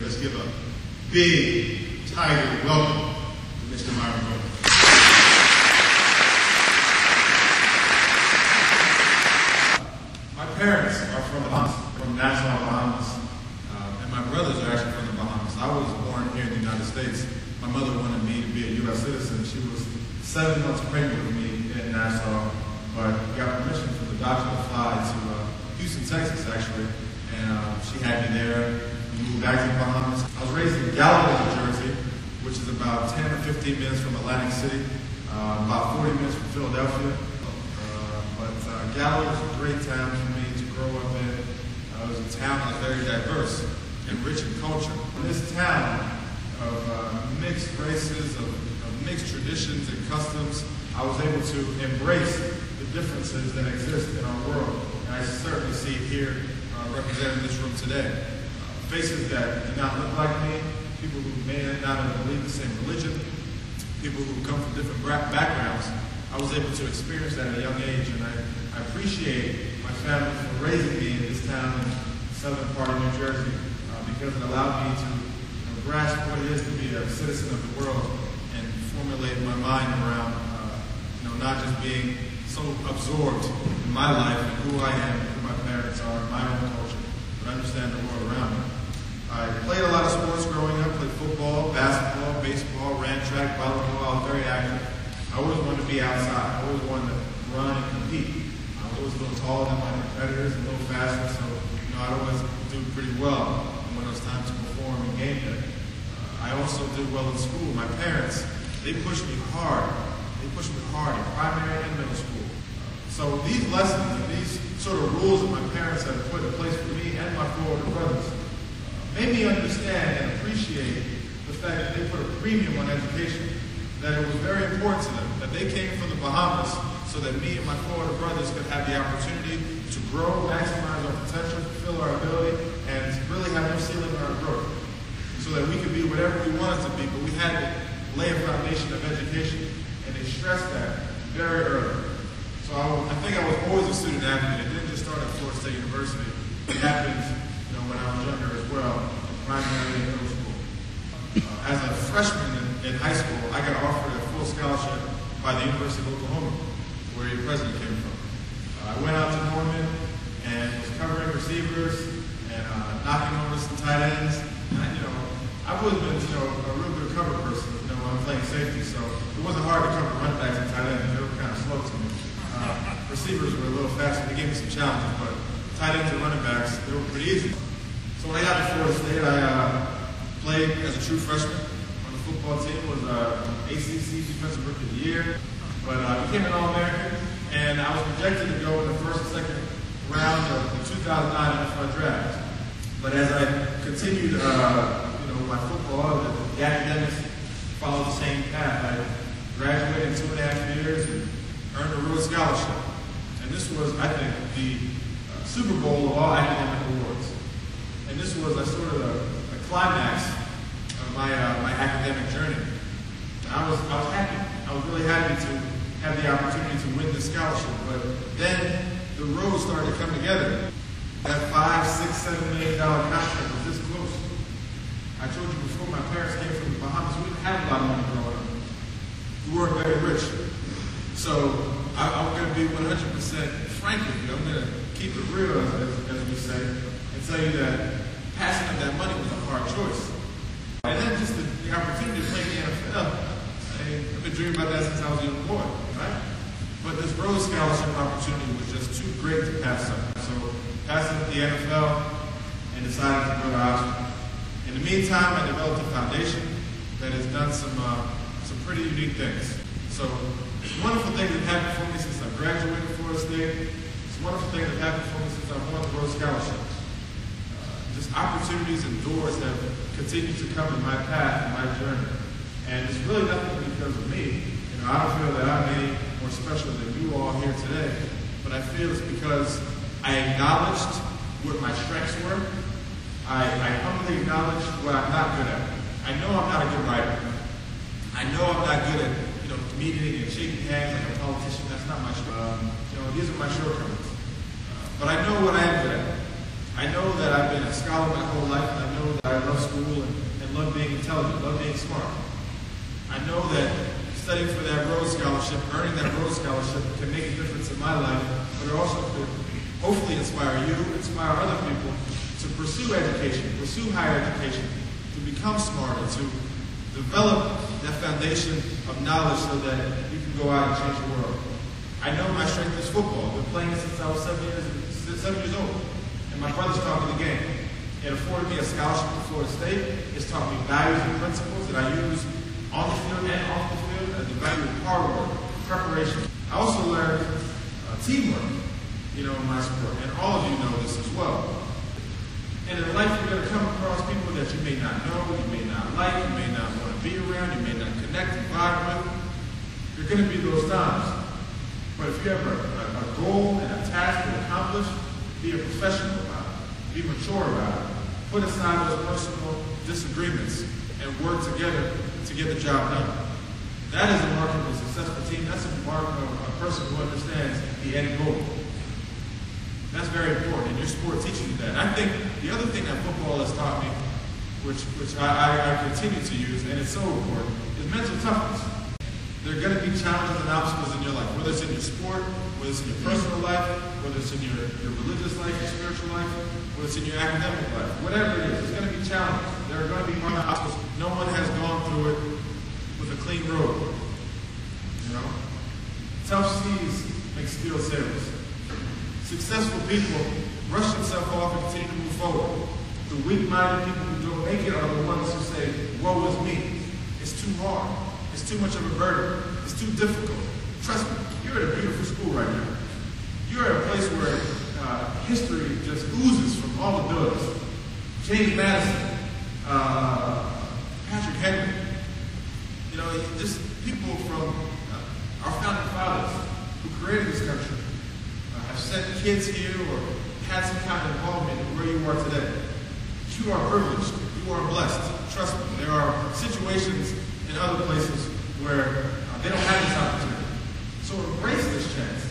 Let's give a big tiger welcome to Mr. Myron Rolle. My parents are from Nassau, Bahamas, and my brothers are actually from the Bahamas. I was born here in the United States. My mother wanted me to be a U.S. citizen. She was 7 months pregnant with me in Nassau, but got permission from the doctor to fly to Houston, Texas, actually, and she had me there. We moved back to the Bahamas. I was raised in Galveston, New Jersey, which is about 10 or 15 minutes from Atlantic City, about 40 minutes from Philadelphia. But Galveston was a great town for me to grow up in. It was a town that was very diverse and rich in culture. In this town of mixed races, of mixed traditions and customs, I was able to embrace the differences that exist in our world. And I certainly see it here represented in this room today. Faces that do not look like me, people who may not have believed the same religion, people who come from different backgrounds. I was able to experience that at a young age, and I appreciate my family for raising me in this town in the southern part of New Jersey because it allowed me to grasp what it is to be a citizen of the world and formulate my mind around not just being so absorbed in my life and who I am and who my parents are and my own culture, but understand the world around me. I played a lot of sports growing up, played football, basketball, baseball, ran track, volleyball. I was very active. I always wanted to be outside. I always wanted to run and compete. I was always a little taller than my competitors, a little faster, so I'd always do pretty well when it was time to perform in game day. I also did well in school. My parents, they pushed me hard. They pushed me hard in primary and middle school. So these lessons and these sort of rules that my parents had put in place for me and my 4 older brothers made me understand and appreciate the fact that they put a premium on education, that it was very important to them, that they came from the Bahamas so that me and my 4 older brothers could have the opportunity to grow, maximize our potential, fulfill our ability, and really have no ceiling on our growth, so that we could be whatever we wanted to be, but we had to lay a foundation of education, and they stressed that very early. So I think I was always a student athlete. It didn't just start at Florida State University. It happened when I was younger as well, primary and middle school. As a freshman in high school, I got offered a full scholarship by the University of Oklahoma, where your president came from. I went out to Norman and was covering receivers and knocking over some tight ends. And, I've always been, a real good cover person, when I'm playing safety, so it wasn't hard to cover running backs and tight ends. They were kind of slow to me. Receivers were a little faster. They gave me some challenges, but tight ends and running backs, they were pretty easy. So when I got to Florida State, I played as a true freshman on the football team, was ACC Defensive Rookie of the Year, but became an All-American, and I was projected to go in the first and second round of the 2009 NFL Draft. But as I continued, my football, the academics followed the same path. I graduated in 2.5 years and earned a Rhodes Scholarship. And this was, I think, the Super Bowl of all academic awards. And this was sort of a climax of my academic journey. And I was happy. I was really happy to have the opportunity to win this scholarship. But then the roads started to come together. That $5, $6, $7 million contract was this close. I told you before, my parents came from the Bahamas. We didn't have a lot of money growing up. We weren't very rich. So I'm going to be 100% frank with you. I'm going to keep it real, as we say, and tell you that passing up that money was a hard choice. And then just the opportunity to play in the NFL. I've been dreaming about that since I was a young boy, right? But this Rhodes Scholarship opportunity was just too great to pass up. So passing up the NFL and decided to go to Oxford. In the meantime, I developed a foundation that has done some pretty unique things. So it's wonderful things that happened for me since I graduated from Florida State. It's wonderful things that happened for me since I won the Rhodes Scholarship. Just opportunities and doors have continued to come in my path and my journey. And it's really nothing because of me. I don't feel that I'm any more special than you all here today, but I feel it's because I acknowledged what my strengths were. I humbly acknowledged what I'm not good at. I know I'm not a good writer. I know I'm not good at, meeting and shaking hands like a politician. That's not my strength. These are my shortcomings. But I know what I am good at. I know that I've been a scholar my whole life, and I know that I love school and love being intelligent, love being smart. I know that studying for that Rhodes Scholarship, earning that Rhodes Scholarship can make a difference in my life, but it also could hopefully inspire you, inspire other people to pursue education, pursue higher education, to become smarter, to develop that foundation of knowledge so that you can go out and change the world. I know my strength is football. I've been playing it since I was 7 years old. And my brothers taught me the game. It afforded me a scholarship to Florida State. It's taught me values and principles that I use on the field and off the field, and the value of hard work, preparation. I also learned teamwork, in my sport. And all of you know this as well. And in life, you're going to come across people that you may not know, you may not like, you may not want to be around, you may not connect and vibe with. There are going to be those times. But if you have a goal and a task to accomplish, be a professional about it. Be mature about it. Put aside those personal disagreements and work together to get the job done. That is a mark of a successful team. That's a mark of a person who understands the end goal. That's very important, and your sport teaches you that. And I think the other thing that football has taught me, which I continue to use, and it's so important, is mental toughness. There are going to be challenges and obstacles in your life, whether it's in your sport, whether it's in your personal life, whether it's in your religious life, your spiritual life, whether it's in your academic life. Whatever it is, there's going to be challenges. There are going to be obstacles. No one has gone through it with a clean road. Tough seas make skilled sailors. Successful people brush themselves off and continue to move forward. The weak-minded people who don't make it are the ones who say, woe is me. It's too hard. It's too much of a burden. It's too difficult. Trust me, you're at a beautiful school right now. You're at a place where history just oozes from all the buildings. James Madison, Patrick Henry, just people from our founding fathers who created this country have sent kids here or had some kind of involvement in where you are today. You are privileged. You are blessed. Trust me, there are situations in other places where they don't have this opportunity. So embrace this chance.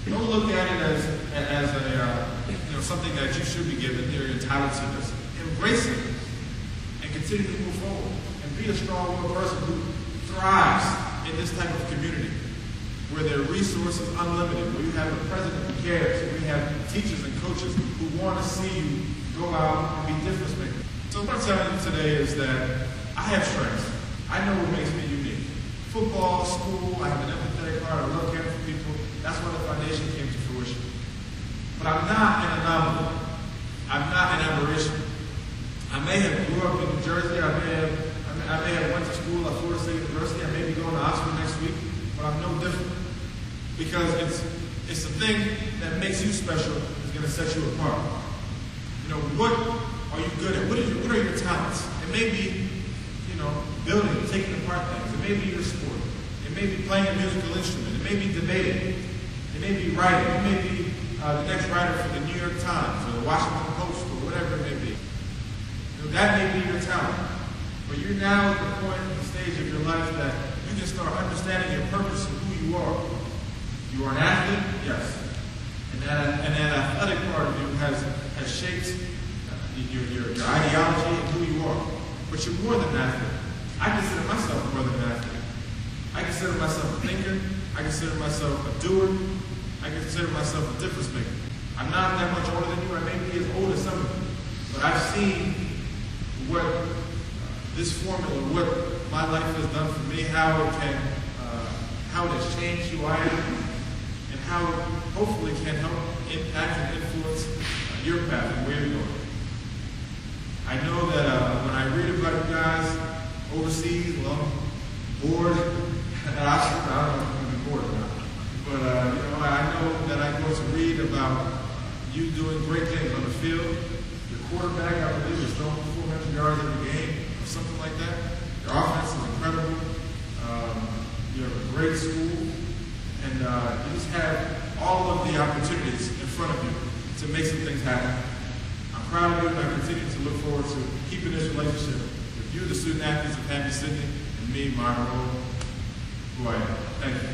Don't look at it as a something that you should be given. You're entitled to this. Embrace it and continue to move forward. And be a strong-willed person who thrives in this type of community where there are resources unlimited, where you have a president who cares, where we have teachers and coaches who want to see you go out and be difference makers. So what I'm telling you today is that I have strengths. I know what makes me unique. Football, school, I have an empathetic heart, I love caring for people. That's why the foundation came to fruition. But I'm not an anomaly. I'm not an aberration. I may have grew up in New Jersey, I may have went to school at Florida State University, I may be going to Oxford next week, but I'm no different. Because it's the thing that makes you special is going to set you apart. What are you good at? What are your talents? It may be, building, taking apart things. It may be your sport. It may be playing a musical instrument. It may be debating. It may be writing. It may be the next writer for the New York Times or the Washington Post or whatever it may be. That may be your talent. But you're now at the point, the stage of your life that you can start understanding your purpose and who you are. You are an athlete, yes. And that athletic part of you has shaped your ideology and who you are. But you're more than an athlete. I consider myself more than an athlete. I consider myself a thinker. I consider myself a doer. I consider myself a difference maker. I'm not that much older than you. I may be as old as some of you. But I've seen what this formula, what my life has done for me, how it has changed who I am, and how it hopefully can help impact and influence your path and where you're going. I know that when I read about you guys overseas, bored at Oxford, I don't know if I'm going to be bored or not, but I know that I'm going to read about you doing great things on the field. Your quarterback, I believe, is throwing 400 yards every game, or something like that. Your offense is incredible. You have a great school, and you just have all of the opportunities in front of you to make some things happen. I'm proud of you, and I continue to look forward to keeping this relationship with you, the student athletes of Hampden-Sydney, and me, Myron Rolle, who I am. Thank you.